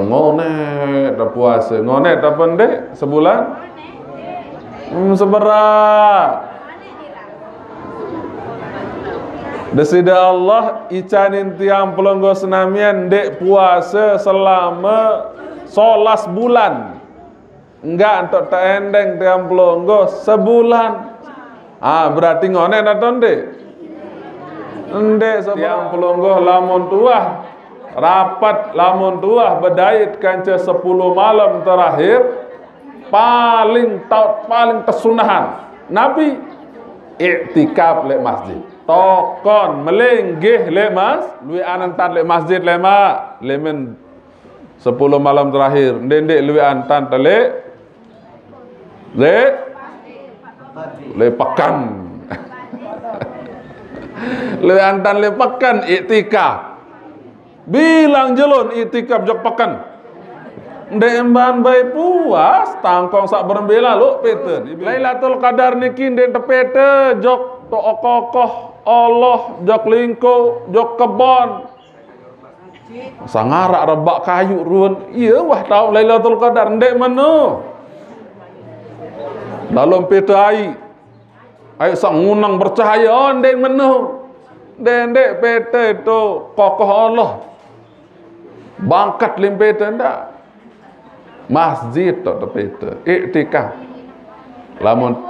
Ngonet dah puasa. Ngonet apa ndek? Sebulan? Seberat. Desida Allah icanin tiang pelonggo senamian dek puasa selama 11 bulan. Enggak untuk tak endeng tiang pelonggo sebulan. Berarti ngonet atau ndek? Ndek tiang pelonggo lamun tuah rapat lamun tuah berdait kanca 10 malam terakhir paling tersunahan Nabi iktikaf lek masjid. Tokon melenggih le mas, luwi anantan le masjid le mak, lemen 10 malam terakhir. Ndek luwi antan tele le pekan. Le antan le pekan iktikaf. Bilang jelun iktikaf jok pekan. Ndek emban bae puas tangkong sak berembela lu peten. Lailatul Qadar niki ndek tepete jok to kokoh Allah jok lingko jok kebon sangarak rebak kayu ruan iya wah tau Lailatul Qadar ndek menu dalam peta ai sang ngunang bercahaya ndek menu ndek peta itu kokoh Allah bangkat limpeta ndak masjid tok peta iktikaf lamun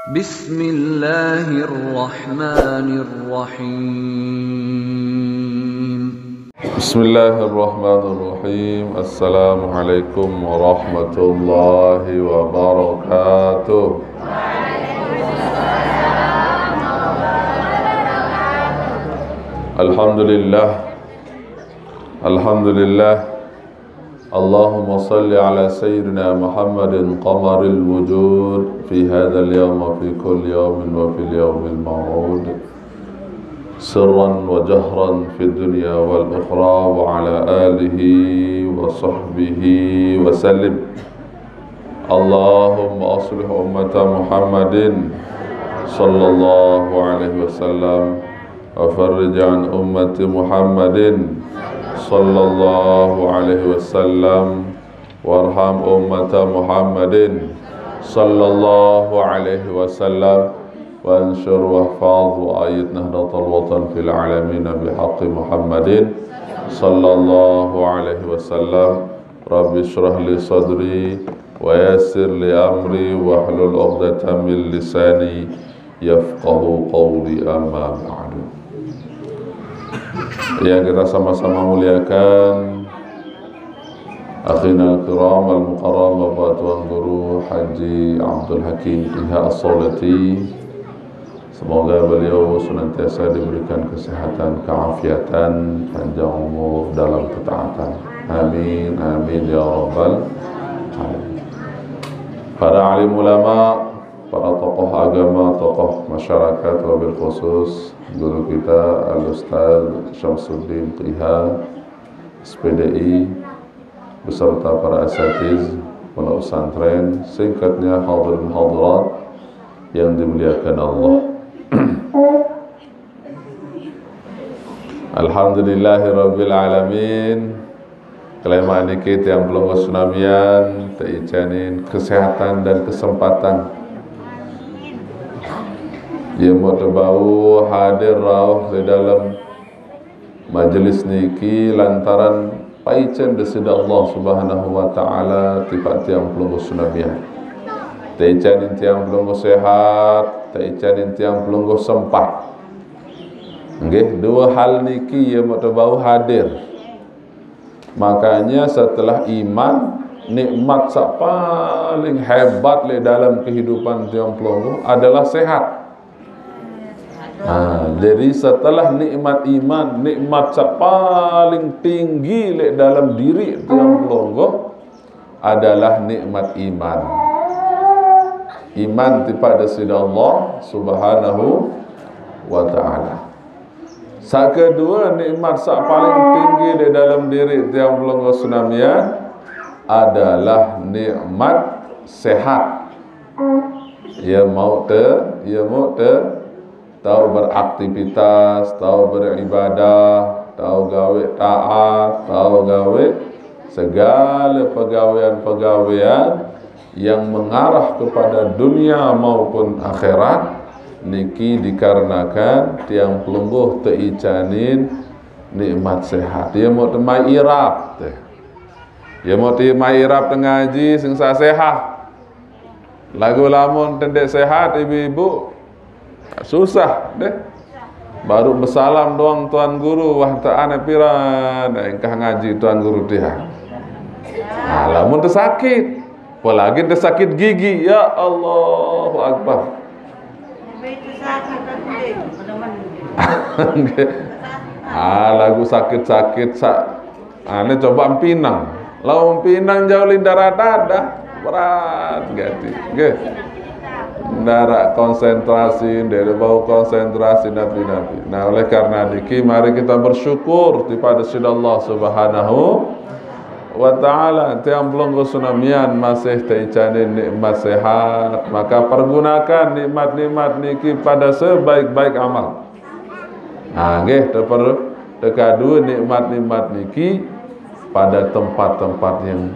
Bismillahirrahmanirrahim. Bismillahirrahmanirrahim. Assalamualaikum warahmatullahi wabarakatuh. Alhamdulillah. Alhamdulillah. Allahumma salli ala sayyidina Muhammadin qamaril wujud fi hadzal yawm wa fi kulli yawmin wa fil yawmil maw'ud sirran wa jahran fid dunya wal ukhra wa ala alihi wa sahbihi wa sallim. Allahumma aslih ummata Muhammadin sallallahu alaihi wasallam wa farrij an ummati Muhammadin sallallahu alaihi wasallam warham ummata Muhammadin sallallahu alaihi wasallam wa anshur wahfaz wa ayat nahdatal watan fil alamin bihaqqi Muhammadin sallallahu alaihi wasallam. Rabbi shrah li sadri wa yassir li amri wa hlul 'uqdatam min lisani yafqahu qawli, amma ba'du. Yang kita sama-sama muliakan akhina al-kiram al-mukarram Bapak Tuan Guru Haji Abdul Hakim Iha As-Solati, semoga beliau senantiasa diberikan kesehatan, keafiatan, panjang umur dalam ketaatan. Amin, amin ya rabbal alamin. Para alim ulama, para tokoh agama, tokoh masyarakat, wabil khusus guru kita Al-Ustaz Syamsuddin Iha SPDI beserta para asatiz pondok pesantren, singkatnya hadirin hadirat yang dimuliakan Allah. Alhamdulillahirabbil alamin. Kelemahan kita yang belum kesunamian teicanin kesehatan dan kesempatan ia mau terbau hadir rauh di dalam majlis niki lantaran paicen desida Allah Subhanahu wa taala tiba tiang pelunggu sunamiah. Teicanin tiang pelunggu sehat, teicanin tiang pelunggu sempat. Nggih, dua hal niki ia mau terbau hadir. Makanya setelah iman, nikmat sak paling hebat le dalam kehidupan tiang pelunggu adalah sehat. Jadi setelah nikmat iman, nikmat yang paling tinggi dalam diri tiang pelonggo adalah nikmat iman. Iman kepada Allah Subhanahu wa taala. Sak kedua, nikmat yang paling tinggi di dalam diri tiang pelonggo sunamian adalah nikmat sehat. Ia mau tahu beraktivitas, tahu beribadah, tahu gawe taat, tahu gawe segala pegawaian-pegawaian yang mengarah kepada dunia maupun akhirat niki dikarenakan tiang pelungguh teicanin nikmat sehat. Dia mau temai irap teh. Dia mau temai irap tengah ngaji sengsa sehat. Lagu lamun tendek sehat ibu-ibu susah deh. Baru bersalam doang tuan guru, wah ta'ana piran engkah ngaji tuan guru dia. Lamun tersakit, apalagi tersakit gigi, ya Allahu Akbar. Lagu sakit-sakit ane coba empinang. Lau empinang jauh darah dada berat ganti. Nggih. Darah konsentrasi, dari bau konsentrasi nabi-nabi. Nah, oleh karena diki mari kita bersyukur kepada Allah Subhanahu wa ta'ala. Tiang pelunggu sunamian masih teicanin nikmat sehat, maka pergunakan nikmat-nikmat niki pada sebaik-baik amal. Nah, nggih tekadu nikmat-nikmat niki pada tempat-tempat yang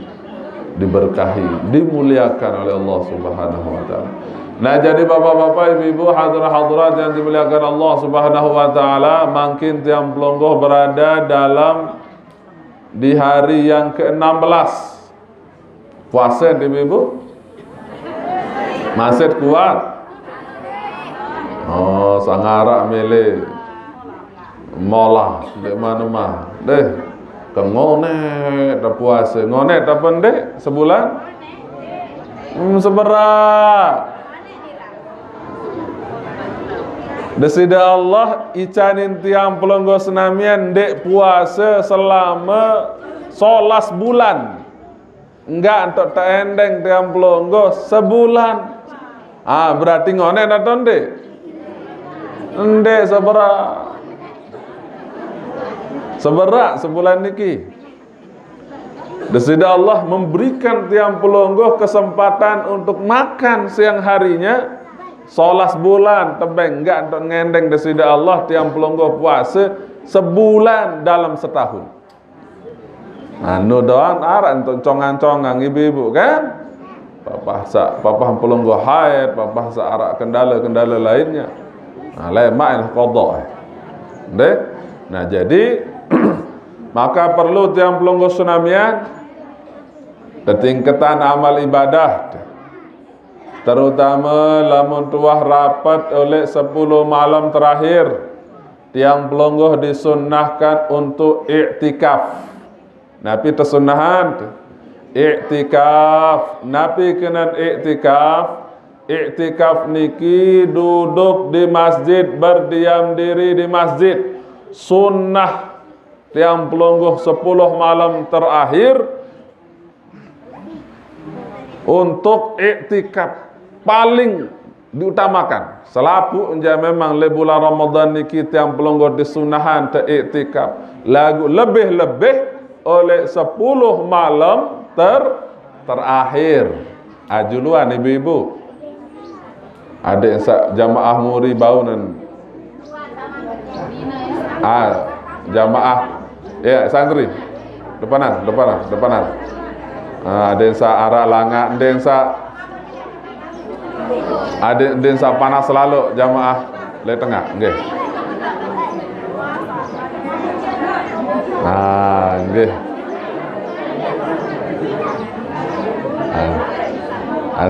diberkahi, dimuliakan oleh Allah Subhanahu wa ta'ala. Nah, jadi bapak-bapak, ibu-ibu, hadirat-hadirat yang dimuliakan Allah Subhanahu wa ta'ala, makin tiang pelungguh berada dalam di hari yang ke-16 puasa, ibu-ibu masih kuat. Oh, sangarak milih molah di mana-mana deh. Kengonek tak puasa, ngonek tak pendek sebulan seberat. Desida Allah icanin tiang pelungguh senamian dek puasa selama 11 bulan. Enggak untuk tak endeng tiang pelungguh sebulan. Berarti ngonek tak ndek? Ndek seberat sebulan niki. Desida Allah memberikan tiang pelungguh kesempatan untuk makan siang harinya 11 bulan tebeng, enggak untuk ngendeng desida Allah tiang pelungguh puasa sebulan dalam setahun. Anu doang arak untuk congang-congang ibu-ibu kan. Papa pelungguh haid, papa arak kendala-kendala lainnya. Lemak qada. Deh. Nah, jadi maka perlu tiang pelungguh sunamian ketingkatan amal ibadah, terutama lamun tuah rapat oleh 10 malam terakhir. Tiang pelungguh disunnahkan untuk iktikaf. Nabi tersunnahan iktikaf. Nabi kena iktikaf. Iktikaf niki duduk di masjid, berdiam diri di masjid. Sunnah tiang pelungguh 10 malam terakhir untuk iktikaf paling diutamakan. Selapu memang le bulan Ramadan niki tiang pelungguh disunahan te iktikaf lagu lebih-lebih oleh 10 malam terakhir. Ajuluan ibu-ibu. Adik jamaah muri baunan. Jamaah ya santri depanan. Densa arak langak, densa panas selalu jamaah le tengah nggih. Nggih.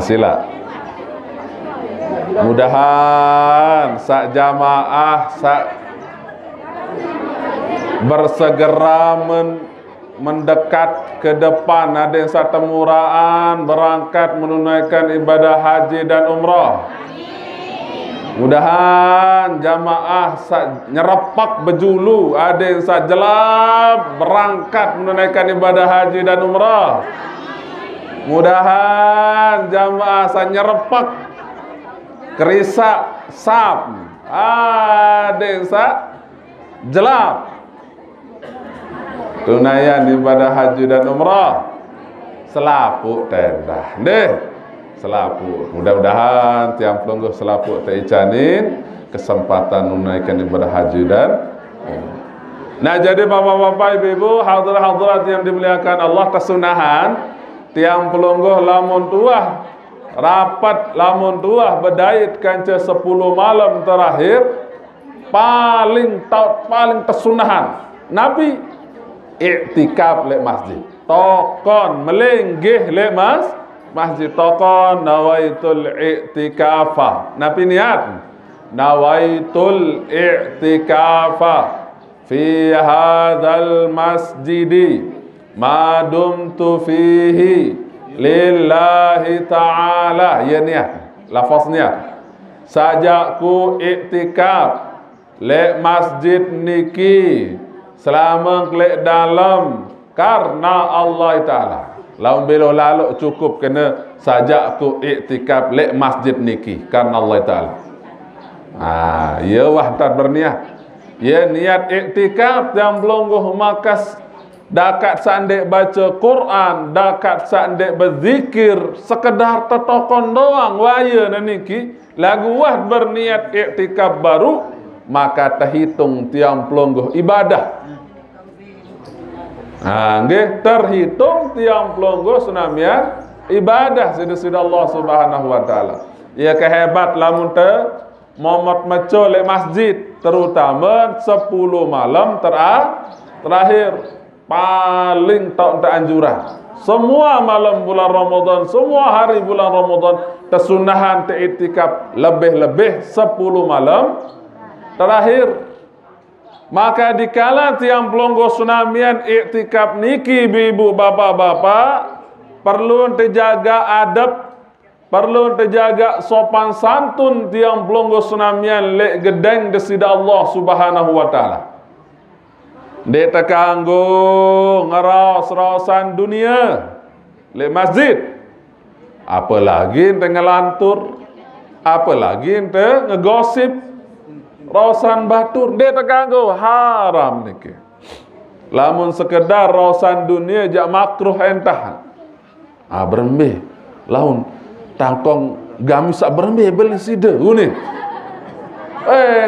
Sila. Mudahan sak jamaah bersegera mendekat ke depan. Ada yang satemuraan berangkat menunaikan ibadah haji dan umrah. Mudahan jamaah nyerepak bejulu. Ada yang jelap berangkat menunaikan ibadah haji dan umrah. Mudahan jamaah nyerepak kerisak sap. Ada yang jelap tunaian ibadah haji dan umrah selapuk tendah deh selaput. Mudah-mudahan tiang pelungguh selaput tak icanin kesempatan menunaikan ibadah haji dan nah, jadi bapak-bapak, ibu-ibu, hadirat-hadirat yang dimuliakan Allah, kesunahan tiang pelungguh lamun tuah rapat lamun tuah berdait kanca 10 malam terakhir paling kesunahan Nabi iktikaf lek masjid. Tokon melenggih lek masjid tokon nawaitul iktikafa. Nabi niat nawaitul iktikafa fi hadzal masjidi ma dumtu fihi lillahi ta'ala. Ya niat, lafaz niat. Sajakku iktikaf lek masjid niki selama lek dalam karena Allah Ta'ala. Laun belo lalu cukup kena sajakku iktikaf lek masjid niki karena Allah Ta'ala. Ya wahdat berniat. Ya niat iktikaf yang pelungguh makas dakat sandek baca Quran, dakat sandek berzikir, sekedar tetokon doang waya niki lagu wah berniat iktikaf baru, maka terhitung tiang pelungguh ibadah. Nggih, terhitung tiang pelungguh sunamian ibadah sida-sida Allah Subhanahu wa taala. Ya kehebat lamun momot meco le masjid, terutama 10 malam terakhir paling tak anjuran. Semua malam bulan Ramadan, semua hari bulan Ramadan kesunahan iktikaf lebih-lebih 10 malam terakhir. Maka dikala tiang pelungguh sunamian iktikaf niki, ibu bapak-bapak, perlu terjaga adab, perlu terjaga sopan santun tiang pelungguh sunamian lek gedeng desida Allah Subhanahu wa taala. Dek tekanggo ngeros-rosan dunia lek masjid. Apalagi ente ngelantur, apalagi ente ngegosip rosan batur, dek tekanggo haram niki. Lamun sekedar rosan dunia jak makruh entah. Berembih laun tangkong gamis sak berembih beli sida ni.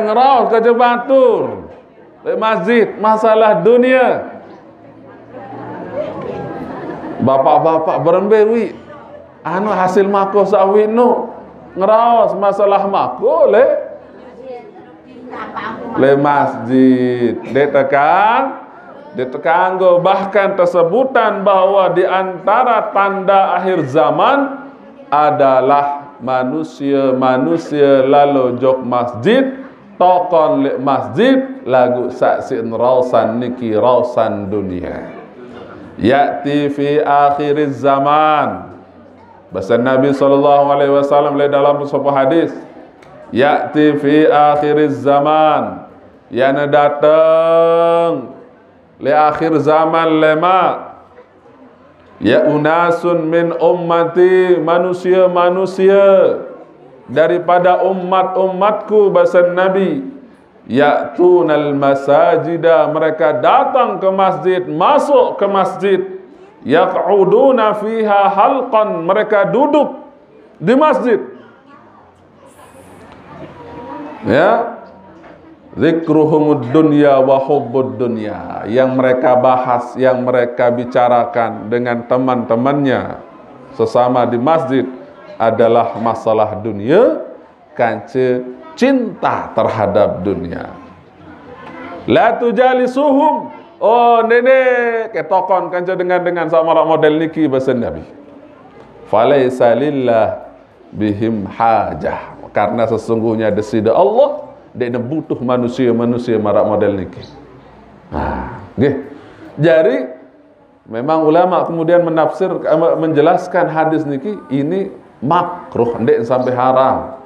Ngeros kerja batur di masjid masalah dunia. Bapak-bapak berembih wi hasil mako sawi nu ngeros masalah mako le masjid ditekanggo. Bahkan tersebutan bahwa di antara tanda akhir zaman adalah manusia lalu jok masjid, tokon lek masjid lagu saksin rausan niki rausan dunia. Ya'ti fi akhiriz zaman. Bahasa Nabi SAW dalam sebuah hadis, ya'ti fi akhiriz zaman, yana datang li akhir zaman lema, ya unasun min ummati, manusia-manusia daripada umat-umatku, bahasa Nabi, ya'tunal masajida, mereka datang ke masjid, masuk ke masjid, yaq'uduna fiha halqan, mereka duduk di masjid, ya, zikruhumud dunya wa hubbud dunya, yang mereka bahas, yang mereka bicarakan dengan teman-temannya sesama di masjid adalah masalah dunia, kance cinta terhadap dunia. La tujalisuhum, oh nenek ketokon kance dengan sama model niki bahasa Nabi. Falaisa lillah bihim hajah, karena sesungguhnya desida Allah dia butuh manusia marak model niki. Jadi memang ulama kemudian menjelaskan hadis niki ini makruh, ndek sampai haram.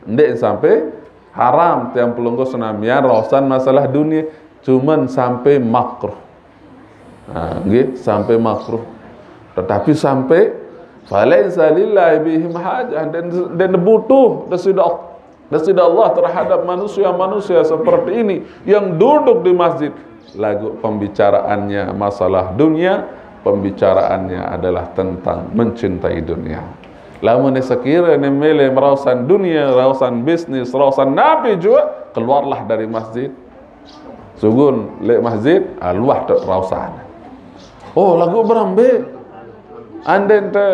Ndek sampai haram tiang pelungguh senamian rosan masalah dunia, cuman sampai makruh. Sampai makruh. Tetapi sampai falaisa lillahi bihim hajah, dan butuh desida Allah terhadap manusia seperti ini yang duduk di masjid. Lagu pembicaraannya masalah dunia, pembicaraannya adalah tentang mencintai dunia. Lamun sekira ni milih merausan dunia, rausan bisnis, rausan Nabi juga, keluarlah dari masjid. Sugun lek masjid, luah tok rausan. Oh, lagu berambe. Anden te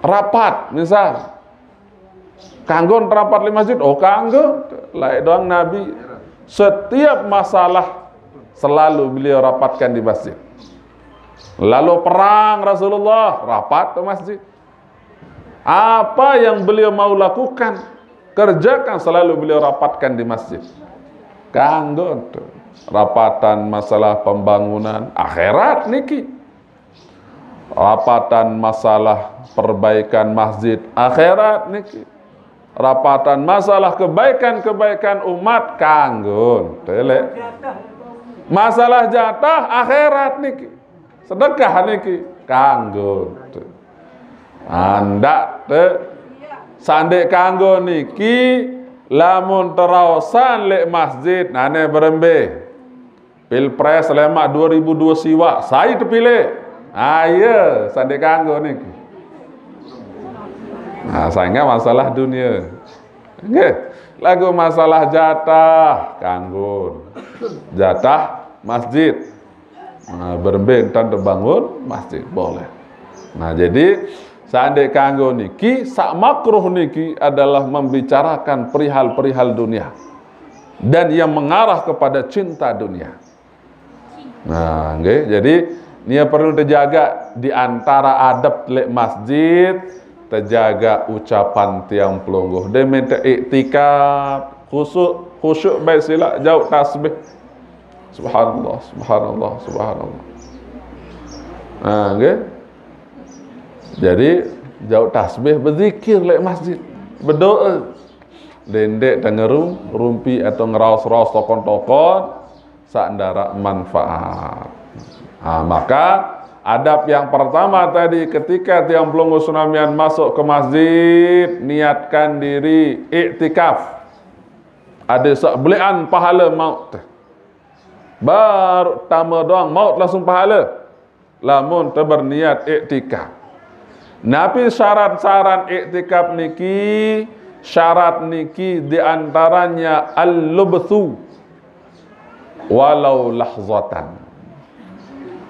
rapat misal. Kanggon rapat di masjid, oh kanggo laik doang Nabi. Setiap masalah selalu beliau rapatkan di masjid. Lalu perang Rasulullah, rapat ke masjid. Apa yang beliau mau lakukan, kerjakan, selalu beliau rapatkan di masjid. Kanggo rapatan masalah pembangunan akhirat niki, rapatan masalah perbaikan masjid akhirat niki, rapatan masalah kebaikan-kebaikan umat kanggo tele, masalah jatah akhirat niki, sedekah niki kanggo. Anda te sandek kanggo niki lamun terausan lek masjid nane berembe pilpres lemak 2002 siwa saya terpilih ayo sandek kanggo niki. Nah sayangnya masalah dunia nggih lagu masalah jatah kanggo jatah masjid. Nah, berembe entan terbangun masjid boleh. Nah jadi sandek kanggo niki, sak makruh niki adalah membicarakan perihal-perihal dunia dan yang mengarah kepada cinta dunia. Nah, okay. Jadi nia perlu terjaga di antara adab lek masjid, terjaga ucapan tiang pelungguh. Dia minta iktikaf, khusyuk baik sila, jauh tasbih. Subhanallah, subhanallah, subhanallah. Nah, okay. Jadi jauh tasbih, berzikir lek masjid, berdoa. Dendek dengerum, rumpi atau ngeraus-raus tokon-tokon sak ndara manfaat. Maka adab yang pertama tadi ketika tiang pelunggu tsunamian masuk ke masjid, niatkan diri iktikaf. Ada sak belian pahala maut. Baru tama doang maut langsung pahala. Lamun berniat iktikaf. Nabi syarat-syarat iktikaf niki, syarat niki diantaranya al-lubthu walau lahzatan.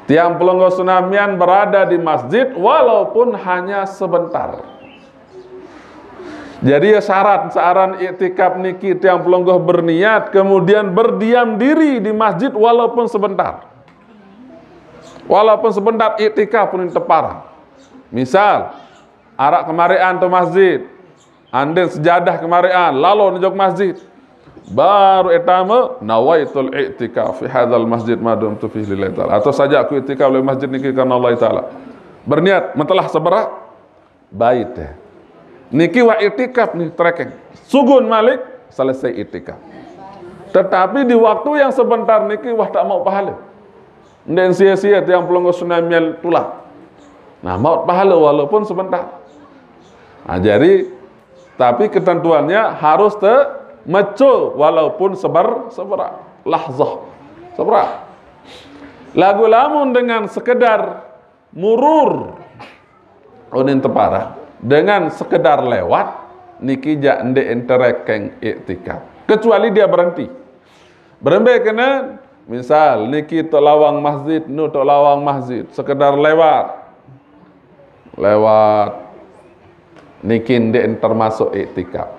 Tiang pelunggu tsunamian berada di masjid walaupun hanya sebentar. Jadi syarat-syarat iktikaf niki tiang pelunggu berniat kemudian berdiam diri di masjid walaupun sebentar. Walaupun sebentar iktikaf pun teparang. Misal, arak kemarian tu masjid, anden sejadah kemarian, lalu nujuk masjid, baru etama nawaitul i'tikaf fi hadzal masjid madum tu fihi lillahi ta'ala. Atau saja aku i'tikaf di masjid niki karena Allah Ta'ala. Berniat mentelah seberat bait. Niki wa i'tikaf nih trekeng. Sugun malik selesai i'tikaf. Tetapi di waktu yang sebentar niki wah tak mau pahala. Nden sia-sia tiang pelunggu tsunami tulah. Nah, maut pahala walaupun sebentar. Nah, jadi tapi ketentuannya harus meco walaupun seberat lahzah. Seberat. Lagu lamun dengan sekedar murur unin tepara dengan sekedar lewat niki jak ndek enterekeng iktikaf. Kecuali dia berhenti. Berhenti kena misal niki tok lawang masjid, nu tok lawang masjid, sekedar lewat niki ndek termasuk iktikaf.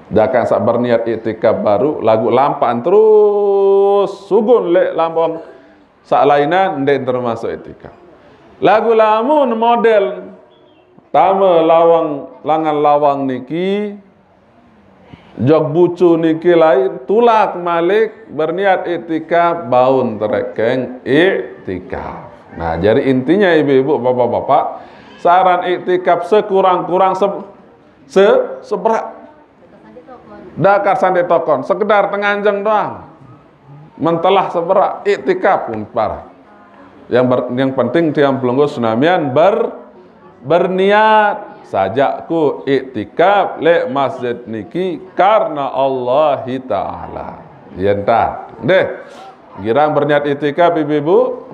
Dakan sak berniat iktikaf baru lagu lampan terus sugun lek lampang sak lainan ndek termasuk iktikaf. Lagu lamun model tama langan lawang niki jog bucu niki lain tulak malik berniat iktikaf baun terekeng iktikaf. Nah, jadi intinya ibu-ibu, bapak-bapak, saran iktikaf sekurang-kurang seberat. Dakar sandi tokon, sekedar tenganjeng doang. Mentelah seberat iktikaf pun parah. Yang penting tiang pelunggu tsunamian berniat sajaku iktikaf le masjid niki karena Allah Ta'ala. Yentah. Deh, girang berniat iktikaf ibu-ibu.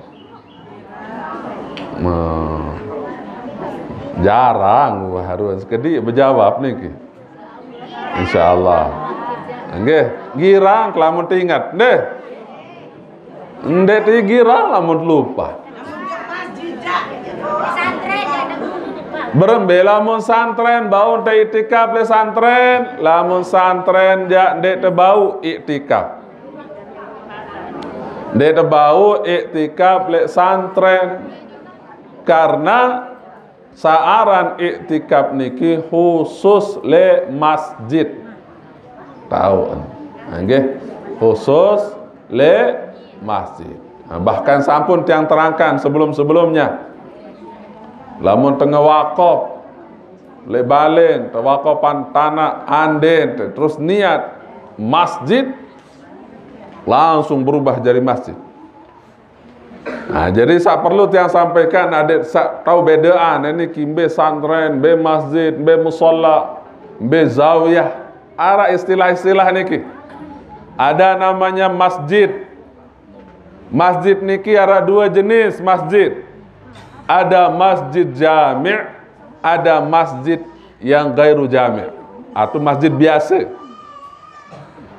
Jarang harus sekedi berjawab niki. Insyaallah. Nggih, girang lamun ingat nggih. Ndek ti girang lamun lupa. Berembe lamun santren bau te iktikaf le santren, lamun santren ja ndek te bau iktikaf. Ndek te bau iktikaf le santren karena saaran iktikaf niki khusus le masjid. Tahu nggih, khusus le masjid. Bahkan sampun tiang terangkan sebelum-sebelumnya. Lamun tengah wakaf le balen tawakafan tanah anden terus niat masjid langsung berubah jadi masjid. Nah, jadi sak perlu tiang sampaikan adik sak tahu bedaan ini kimbe santren, be masjid, be musola, be zawiyah. Ara istilah-istilah niki. Ada namanya masjid. Masjid niki ada dua jenis masjid. Ada masjid jami', ada masjid yang gairu jami', atau masjid biasa.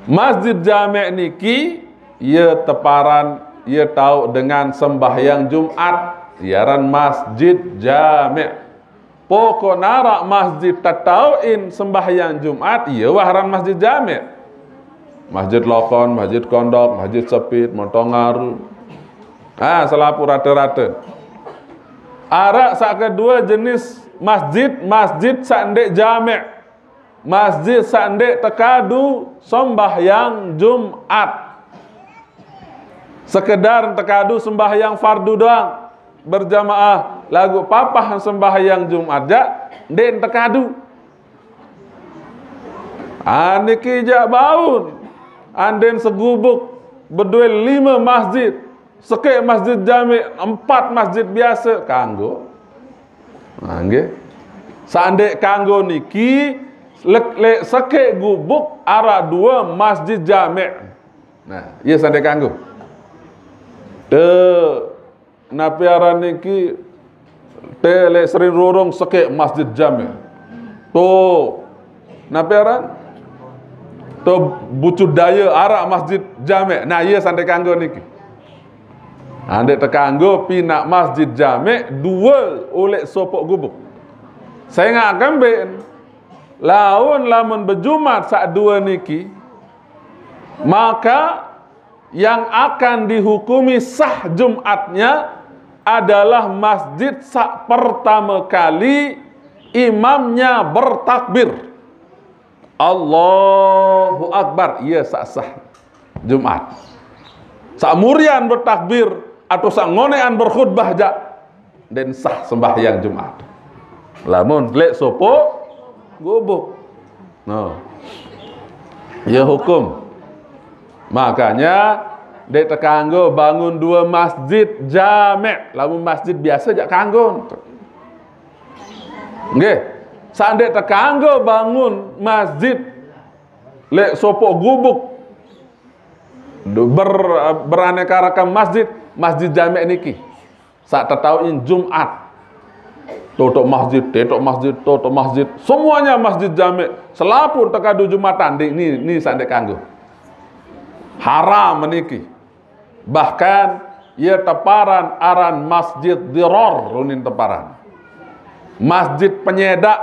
Masjid jami' niki ia teparan, ia tahu dengan sembahyang Jumat, iaran masjid jami'. Pokok narak masjid tatauin sembahyang Jumat, ia waharan masjid jami'. Masjid lokon, masjid kondok, masjid sepit, montongaru. Selapu rata-rata. Arak sak kedua jenis masjid, masjid sandek jami'. Masjid sandek tekadu sembahyang Jumat. Sekedar tekadu sembahyang fardu doang berjamaah, lagu papah sembahyang Jumat ja den tekadu. Niki ja baun anden segubuk berdua 5 masjid. Sekek masjid jami', 4 masjid biasa kanggo. Nggih. Sandek kanggo niki lek sekek gubuk ara 2 masjid jami'. Nah, iya sandek kanggo. Napi ara niki lek sering rorong sekek masjid jami'. Napi ara? Bucu daya ara masjid jami'. Nah, iya sandek kanggo niki. Andek tekanggo pinak masjid jami' 2 oleh sopok gubuk. Saya ngak kembin lamun berjumat sak 2 niki, maka yang akan dihukumi sah Jumatnya adalah masjid sak pertama kali imamnya bertakbir Allahu Akbar, ia sah Jumat. Sak murian bertakbir atau sak ngonean berkhutbah ja dan sah sembahyang Jumat. Lamun lek sopo gubuk. No. Ya hukum. Makanya dek tekanggo bangun 2 masjid jami'. Lamun masjid biasa jak kanggo. Nggih. Sandek tekanggo bangun masjid lek sopo gubuk beraneka ragam masjid, masjid jami' niki saat tetauin Jumat tutup masjid, tutup masjid, semuanya masjid jami'. Selapun tekadu Jumatan ni sandek kanggo haram meniki. Bahkan ia teparan aran masjid diror runin teparan. Masjid penyedak,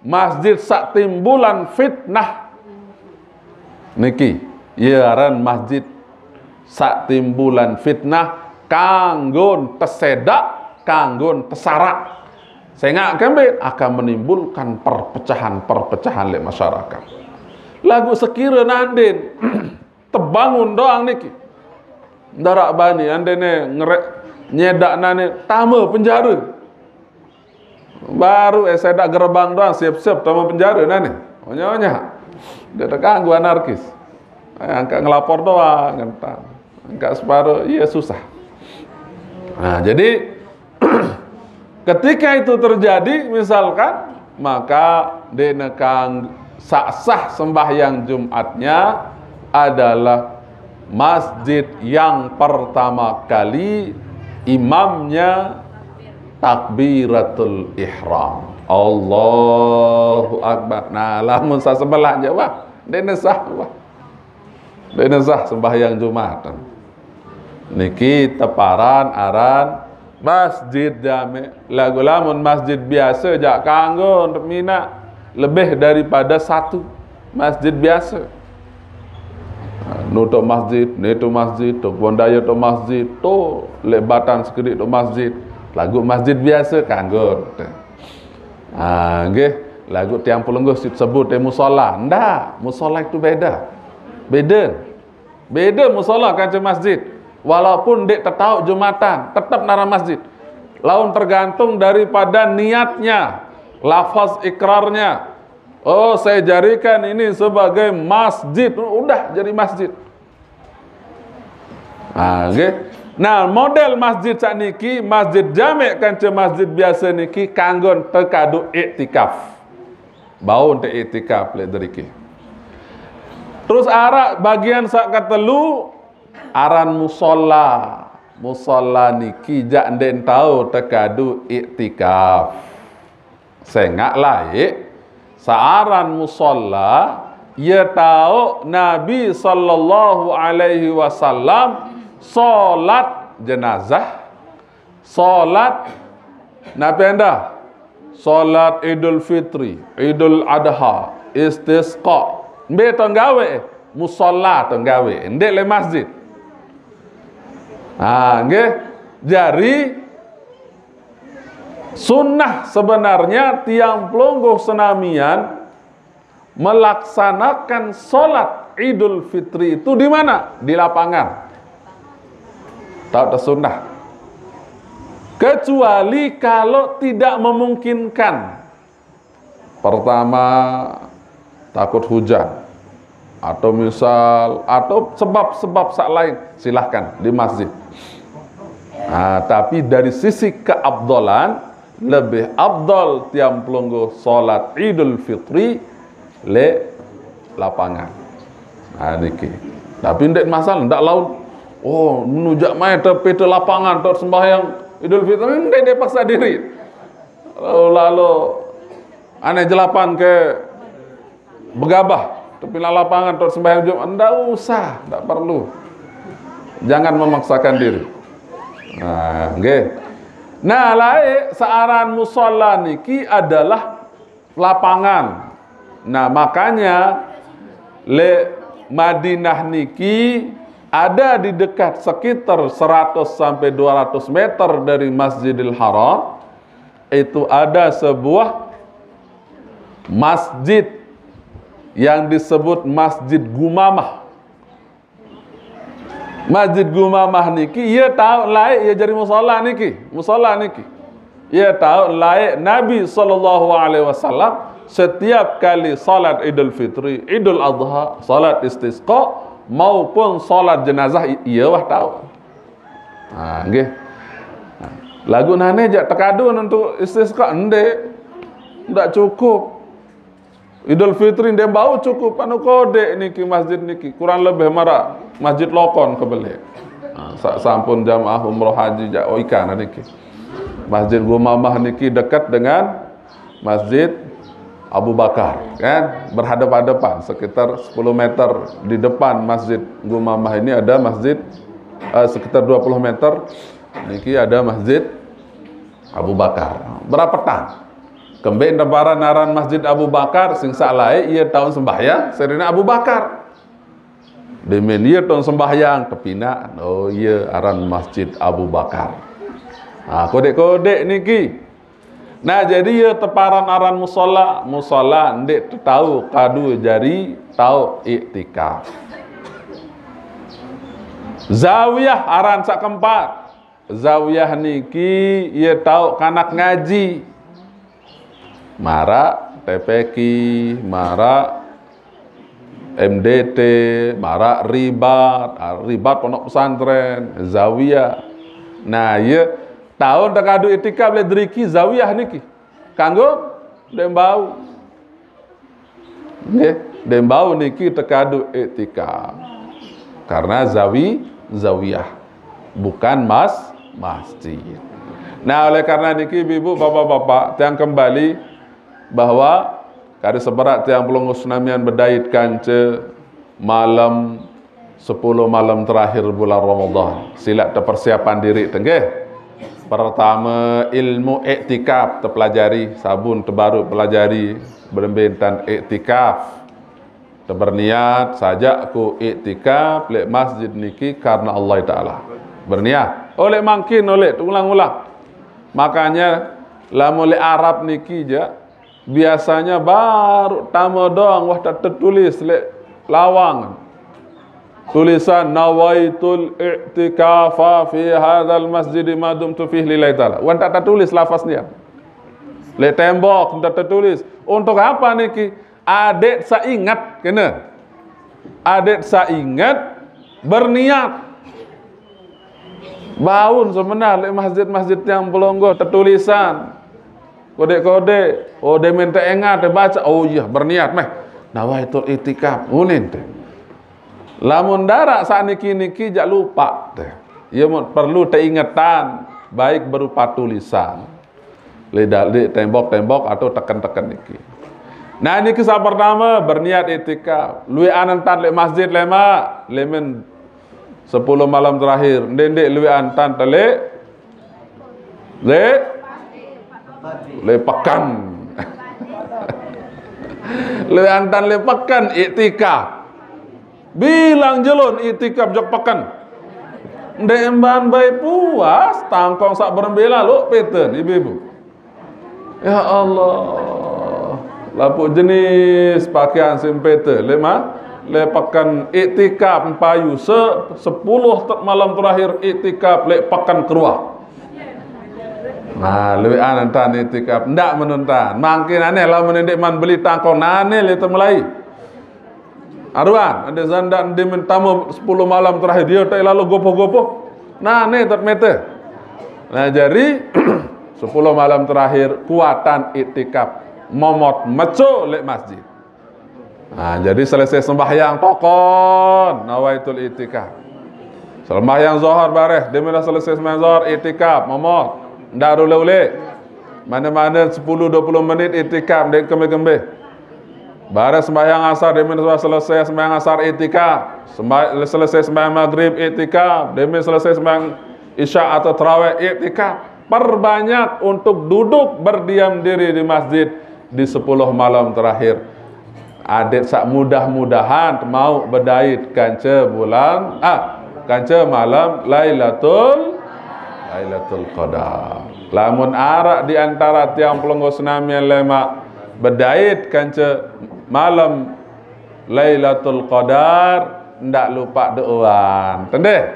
masjid sak timbulan fitnah niki. Ia aran masjid sak timbulan fitnah kanggon tesedak, kanggon tesarak. Saya ngak kembali akan menimbulkan perpecahan-perpecahan le masyarakat. Lagu sekira nandin tebangun doang niki. Darak bani andene ngerek nyedak nane tama penjara. Baru sedak gerbang doang siap-siap tama penjara nane. Onya-onya. Dia terganggu anarkis. Angka ngelapor doang, angka separuh, iya susah. Nah, jadi ketika itu terjadi, misalkan, maka denekang sah sembahyang Jumatnya adalah masjid yang pertama kali imamnya takbiratul ihram. Allahu akbar. Nah, lamun sa sebelah je wah, dia nesah wah. Dia nesah sembahyang Jumatan. Niki teparan aran masjid jami'. Lagu lamun masjid biasa jak kanggo untuk mina lebih daripada satu masjid biasa. Nutuk masjid, netu masjid, tok bondaya tok masjid, to lebatan sekedik tok masjid. Lagu masjid biasa kanggo. Nggih, lagu tiang pelungguh sebut musola. Ndak, musola itu beda. Beda musola kaca masjid. Walaupun dek tetau Jumatan, tetap nara masjid. Laun tergantung daripada niatnya, lafaz ikrarnya. Oh, saya jadikan ini sebagai masjid, udah jadi masjid. Okay. Nah, model masjid sakniki, masjid jami' kanca masjid biasa niki kanggon tekadu iktikaf. Bau untuk iktikaf lek deriki. Terus arak bagian sak katelu aran musola. Musola niki jak den tahu tekadu iktikaf. Sengak laik saaran musola ia tahu Nabi sallallahu alaihi wasallam solat jenazah, solat Nabi anda, solat Idul Fitri, Idul Adha, istisqa. Mbe tenggawe musola tenggawe, ndek le masjid. Nggih, jadi sunnah sebenarnya tiang pelungguh senamian melaksanakan solat Idul Fitri itu di mana? Di lapangan. Tak tersunnah. Kecuali kalau tidak memungkinkan. Pertama, takut hujan. Atau misal, atau sebab-sebab sak lain, silahkan di masjid. Tapi dari sisi keabdolan, lebih abdol tiang pelungguh solat Idul Fitri le lapangan. Niki. Tapi ndak masalah, ndak laut. Oh, menujak mai tepi te lapangan tok sembahyang Idul Fitri, ndak dia paksa diri. Lalu aneh jelapan ke Begabah tepi lapangan tok sembahyang Jumat, ndak usah, ndak perlu. Jangan memaksakan diri. Nggih. Nah, laik searan musola niki adalah lapangan. Nah, makanya le Madinah niki ada di dekat sekitar 100 sampai 200 meter dari Masjidil Haram. Itu ada sebuah masjid yang disebut Masjid Gumamah. Masjid Gumamah niki ia tahu laik ia jadi musola niki, ia tahu laik Nabi sallallahu alaihi wasallam setiap kali salat Idul Fitri, Idul Adha, salat istisqa maupun salat jenazah ia wah tahu. Nggih. Lagu nane jak tekadun untuk istisqa ndak cukup. Idul Fitri ndek bau cukup anu kode niki masjid niki kurang lebih mara masjid lokon kebele. Sampun jamaah umroh haji jak ikan niki. Masjid Gumamah niki dekat dengan Masjid Abu Bakar, kan? Berhadapan-hadapan sekitar 10 meter di depan Masjid Gumamah ini ada masjid sekitar 20 meter niki ada Masjid Abu Bakar. Berapa tang? Kembali lebaran aran Masjid Abu Bakar sing salai ia tahun sembahyang serina Abu Bakar. Demen ia tahun sembahyang tepina oh iya aran Masjid Abu Bakar. Kode-kode niki. Nah, jadi ia teparan aran musola ndek tahu kadu jari tahu iktikaf. Zawiyah aran sak keempat. Zawiyah niki ia tahu kanak ngaji. Mara TPQ, mara MDT, mara ribat pondok pesantren, zawiyah. Nah, ia tahun tekadu iktikaf le driki zawiyah niki. Kanggo dembau. Nggih, dembau niki tekadu iktikaf. Karena zawiyah bukan masjid. Nah, oleh karena niki ibu bapak-bapak tiang kembali bahwa kari seberat tiang pelunggu senamian berdait kanca malam 10 malam terakhir bulan Ramadan. Sila terpersiapan diri tenggeh. Pertama ilmu iktikaf terpelajari, sabun terbaru pelajari berbentan iktikaf. Berniat sajak ku iktikaf lek masjid niki karena Allah Taala. Berniat. Oleh mungkin oleh ulang-ulang. Makanya lamun lek Arab niki je biasanya baru tama doang wah tak tertulis lek lawang. Tulisan nawaitul i'tikafa fi hadzal masjid ma dumtu fihi lillahi taala. Wan tak tertulis lafaznya. Lek tembok tak tertulis. Untuk apa niki? Adik saingat kena. Adik saingat berniat. Baun sebenarnya lek masjid-masjid yang pelonggo tertulisan. Kode-kode. Oh dia minta ingat dia baca. Oh iya berniat meh. Nawaitul i'tikaf. Unin teh. Lamun darak saat niki-niki jak lupa teh. Ia perlu teingatan baik berupa tulisan. Lidah di tembok-tembok atau tekan-tekan niki. Nah ini kisah pertama berniat i'tikaf. Lui anantan lek masjid lema lemen 10 malam terakhir. Ndek lui antan tele le pekan. Lui antan le pekan i'tikaf. Bilang jelun i'tikaf jok pekan. Ndek emban baik puas tangkong sak berembela lu peten ibu-ibu. Ya Allah. Lapuk jenis pakaian simpete lepakan iktikaf payu 10 malam terakhir iktikaf lepakan keruah. Nah, lebih anantan iktikaf ndak menuntan. Mungkin aneh lah menendek man beli tangkong aneh le temulai. Arwan, ada zandan di mentamu 10 malam terakhir dia tak lalu gopoh-gopoh. Nah, aneh tak mete. Nah, jadi 10 malam terakhir kuatan iktikaf momot meco lek masjid. Nah, jadi selesai sembahyang tokon nawaitul i'tikaf. Sembahyang zuhur bareh, dia mula selesai sembahyang zuhur i'tikaf momot. Ndak ule-ule. Mana-mana 10-20 menit i'tikaf dek kembe-kembe. Bareh sembahyang asar dia mula selesai sembahyang asar i'tikaf. Selesai sembahyang maghrib i'tikaf, dia mula selesai sembahyang isya atau tarawih i'tikaf. Perbanyak untuk duduk berdiam diri di masjid di 10 malam terakhir. Adik sak mudah-mudahan mau berdait kanca bulan kanca malam Lailatul Qadar. Lamun arak di antara tiang pelonggo senamian lema berdait kanca malam Lailatul Qadar ndak lupa doaan. Tendeh?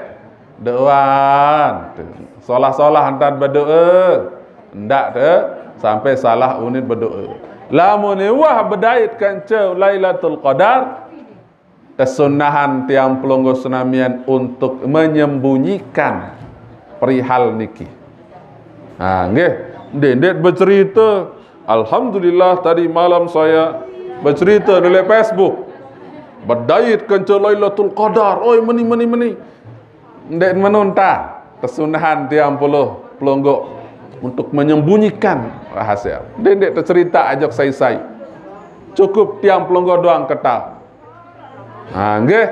Doaan. Solah-solah hantar berdoa. Ndak te sampai salah unit berdoa. Lamun wah berdait kanca Lailatul Qadar kesunahan tiang pelonggo senamian untuk menyembunyikan perihal niki. Nah, nggih, ndendet bercerita, alhamdulillah tadi malam saya bercerita di Facebook. Berdait kanca Lailatul Qadar, oi meni. Ndek menunta kesunahan tiang pelonggo untuk menyembunyikan rahasia. Dendek tercerita ajak sai-sai. Cukup tiang pelonggo doang ketah. Nah, nggih.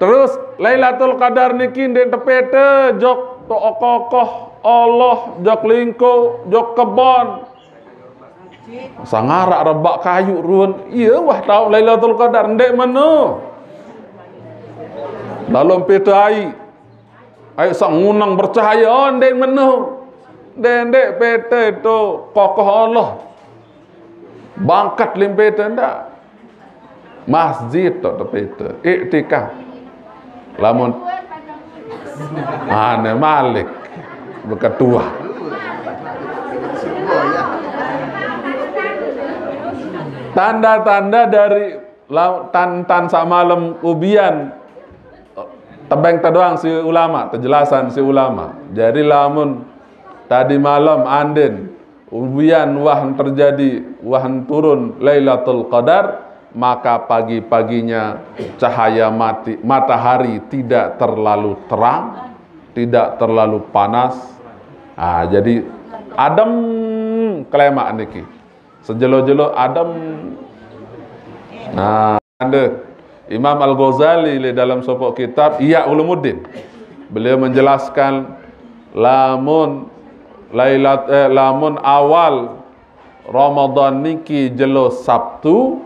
Terus Lailatul Qadar niki ndek tepete jok tok kokoh Allah jok lingko jok kebon. Sangarak rebak kayu ruwen. Iya wah tahu Lailatul Qadar ndek meno. Dalam peta ai sang ngunang bercahaya ndek meno. Dendek pete itu kokoh Allah bangkat limpete ndak masjid tok pete iktikaf lamun ane Malik berketua tanda-tanda dari tan samalam ubian tebeng doang si ulama penjelasan si ulama. Jadi lamun tadi malam anden ubian wahan terjadi wahan turun Lailatul Qadar, maka pagi-paginya cahaya matahari tidak terlalu terang, tidak terlalu panas. Jadi adem kelemak niki. Sejelo-jelo adem. Ada Imam Al-Ghazali dalam sopok kitab Ihya Ulumuddin. Beliau menjelaskan lamun awal Ramadan niki jelo Sabtu,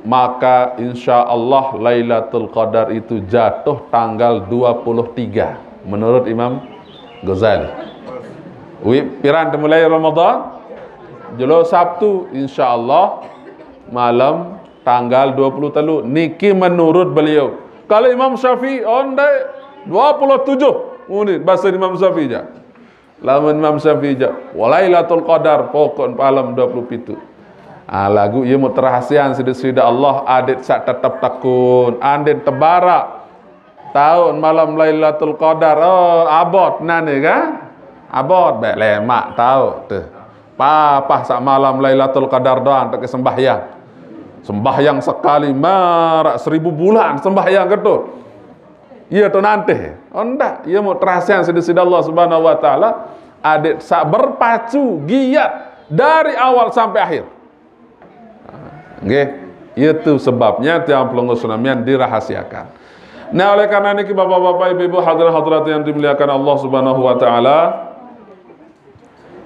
maka insya-Allah Lailatul Qadar itu jatuh tanggal 23 menurut Imam Ghazali. Piran mulai Ramadan jelo Sabtu, insya-Allah malam tanggal 23 niki menurut beliau. Kalau Imam Syafi'i ondai 27 unit bahasa Imam Syafi'i ja. Lamun Imam Syafi'i ja Walailatul Qadar pokok malam 27. Lagu ieu mu terahasian sida-sida Allah adet sak tetep takun andin tebara tahun malam Lailatul Qadar abot nane kan abot bae lemak tahu teh papah sak malam Lailatul Qadar doang tak sembahyang sekali marak 1000 bulan sembahyang gitu. Iya tu nanti. Ndak, ia mau terasian sida-sida Allah Subhanahu wa taala adik sak berpacu giat dari awal sampai akhir. Nggih, itu sebabnya tiang pelunggu sunamian dirahasiakan. Nah, oleh karena ini Bapak-bapak, Ibu-ibu, hadirin-hadirat yang dimuliakan Allah Subhanahu wa taala,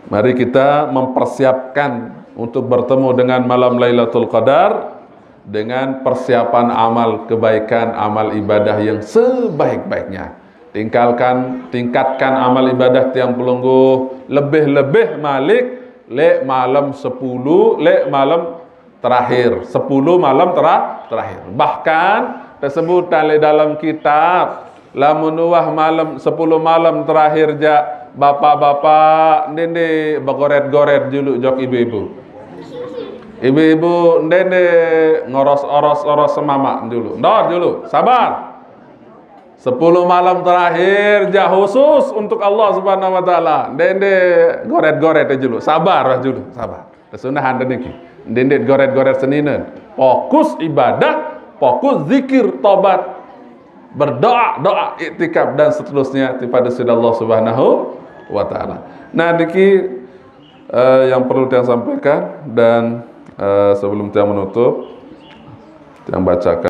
mari kita mempersiapkan untuk bertemu dengan malam Lailatul Qadar dengan persiapan amal kebaikan, amal ibadah yang sebaik-baiknya. Tingkatkan amal ibadah tiang pelunggu lebih-lebih malik le malam 10 le malam terakhir 10 malam terakhir. Bahkan tersebutkan dalam kitab lamun wah malam 10 malam terakhir ja bapak-bapak ndende begoret-goret dulu jok ibu-ibu. Ibu-ibu ndende ngoros-oros semama dulu. Ndor dulu, sabar. 10 malam terakhir ja khusus untuk Allah Subhanahu wa taala. Ndende goret-goret dulu. Sabar dulu, sabar. Kesunahan niki. Ndende goret-goret seninen. Fokus ibadah, fokus zikir, tobat, berdoa, doa, iktikaf dan seterusnya kepada Allah Subhanahu wa taala. Nah, niki yang perlu saya sampaikan dan sebelum saya menutup, saya bacakan